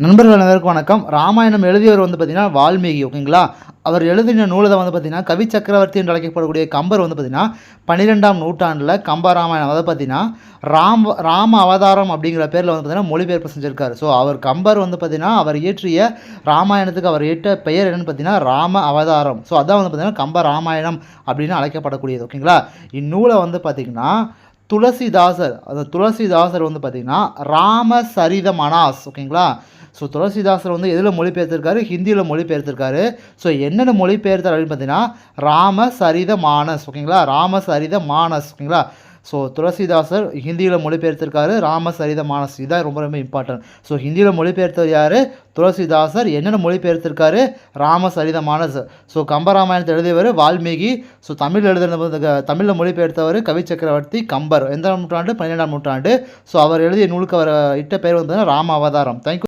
நண்பர்கள் அனைவருக்கும் வணக்கம். ராமாயணம் எழுதியவர் பார்த்தீங்கன்னா வால்மீகி. ஓகேங்களா? அவர் எழுதின நூலை தான் பார்த்தீங்கன்னா கவி சக்கரவர்த்தி என்று அழைக்கப்படக்கூடிய கம்பர் பார்த்தீங்கன்னா 12ஆம் நூற்றாண்டில் கம்பராமாயணம் அதாவது பார்த்தீங்கன்னா ராம அவதாரம் அப்படிங்கிற பேரில் பார்த்தீங்கன்னா மொழிபெயர்ப்பு செஞ்சுருக்காரு. ஸோ அவர் கம்பர் பார்த்தீங்கன்னா அவர் இயற்றிய ராமாயணத்துக்கு அவர் இட்ட பெயர் என்னென்னு பார்த்தீங்கன்னா ராம அவதாரம். ஸோ அதான் பார்த்தீங்கன்னா கம்ப ராமாயணம் அப்படின்னு அழைக்கப்படக்கூடியது. ஓகேங்களா? இந்நூலை பார்த்தீங்கன்னா துளசிதாசர் துளசிதாசர் பார்த்தீங்கன்னா ராமசரித மனாஸ். ஓகேங்களா? ஸோ துளசிதாசர் எதில் மொழிபெயர்த்திருக்காரு? ஹிந்தியில் மொழிபெயர்த்திருக்காரு. ஸோ என்னென்ன மொழிபெயர்த்தார் அப்படின்னு பார்த்தீங்கன்னா ராமசரித மானஸ். ஓகேங்களா? ராமசரித மானஸ். ஓகேங்களா? ஸோ துளசிதாசர் ஹிந்தியில் மொழிபெயர்த்திருக்காரு ராமசரித மானஸ். இதுதான் ரொம்ப ரொம்ப இம்பார்ட்டன்ட். ஸோ ஹிந்தியில் மொழிபெயர்த்தவர் யார்? துளசிதாசர். என்னென்ன மொழிபெயர்த்திருக்காரு? ராமசரித மானஸ். ஸோ கம்பராமாயணத்தை எழுதியவர் வால்மீகி. ஸோ தமிழில் மொழிபெயர்த்தவர் கவி சக்கரவர்த்தி கம்பர். எந்த நூற்றாண்டு? 12ஆம் நூற்றாண்டு. ஸோ அவர் எழுதிய நூலுக்கு அவர் இட்ட பெயர் ராம அவதாரம். தேங்க்யூ.